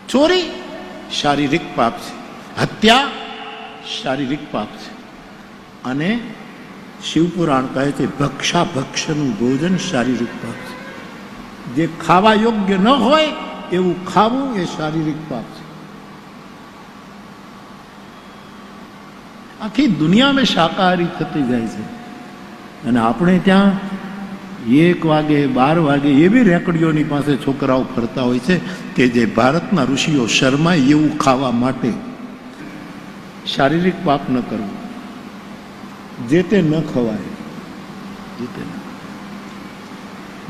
ચોરી શારીરિક પાપ છે, હત્યા શારીરિક પાપ છે, અને શિવપુરાણ કહે છે ભક્ષા ભક્ષનું ભોજન શારીરિક પાપ છે. જે ખાવા યોગ્ય ન હોય એવું ખાવું એ શારીરિક પાપ છે. આખી દુનિયામાં શાકાહારી થતી જાય છે, અને આપણે ત્યાં 1 વાગે 12 વાગે એવી રેકડીઓની પાસે છોકરાઓ ફરતા હોય છે કે જે ભારતના ઋષિઓ શર્માય એવું ખાવા માટે. શારીરિક પાપ ન કરવું, જે તે ન ખવાય, જે તે ન.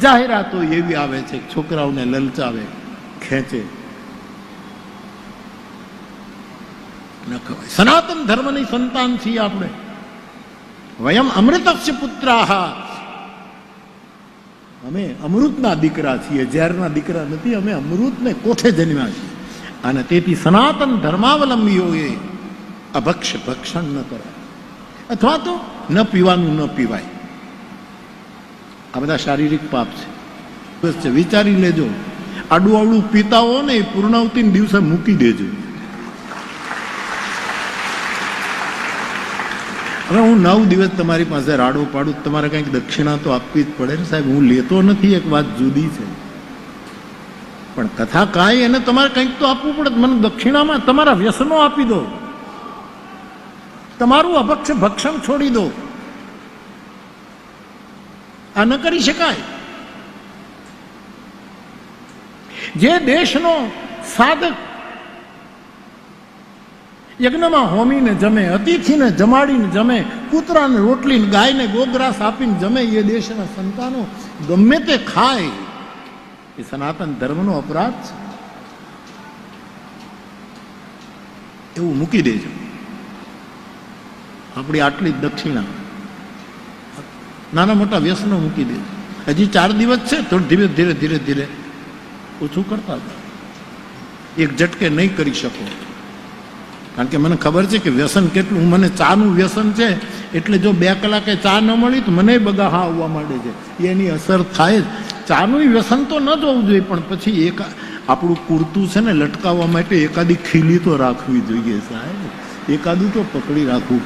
જાહેરાતો એવી આવે છે છોકરાઓને લલચાવે, ખેંચે, ન ખવાય. સનાતન ધર્મની સંતાન છીએ આપણે. વયમ અમૃતસ્ય પુત્રાહ, અમે અમૃતના દીકરા છીએ, ઝેરના દીકરા નથી. અમે અમૃતને કોઠે જન્મ્યા છીએ, અને તેથી સનાતન ધર્માવલંબીઓએ અભક્ષ ભક્ષણ ન કરાય, અથવા તો ન પીવાનું ન પીવાય. આ બધા શારીરિક પાપ છે. વિચારી લેજો, આડું આવડું પીતા હો ને એ પૂર્ણાવતી દિવસે મૂકી દેજો. હવે હું 9 દિવસ તમારી પાસે રાડો પાડું, તમારે કંઈક દક્ષિણા તો આપવી જ પડે ને સાહેબ. હું લેતો નથી, એક વાત જુદી છે, પણ કથા કાંઈ એને તમારે કંઈક તો આપવું પડે. મને દક્ષિણામાં તમારા વ્યસનો આપી દો, તમારું અભક્ષ ભક્ષણ છોડી દો. આ ન કરી શકાય. જે દેશનો સાધક યજ્ઞમાં હોમીને જમે, અતિથિને જમાડીને જમે, કૂતરાને રોટલીને ગાયને ગોગ્રાસ આપીને જમે, એ દેશના સંતાનો ગમે તે ખાય, એ સનાતન ધર્મનો અપરાધ છે. એવું મૂકી દેજો. આપણી આટલી જ દક્ષિણા, નાના મોટા વ્યસનો મૂકી દેજો. હજી 4 દિવસ છે, થોડું ધીરે ધીરે ધીરે ધીરે ઓછું કરતા હતા. એક ઝટકે નહીં કરી શકો, કારણ કે મને ખબર છે કે વ્યસન કેટલું. મને ચાનું વ્યસન છે, એટલે જો 2 કલાકે ચા ન મળી તો મને બગાહા આવવા માંડે છે. એની અસર થાય જ. ચાનું વ્યસન તો ન જોવું જોઈએ, પણ પછી એક આપણું કુર્તું છે ને લટકાવવા માટે એકાદી ખીલી તો રાખવી જોઈએ સાહેબ. એકાદું તો પકડી રાખવું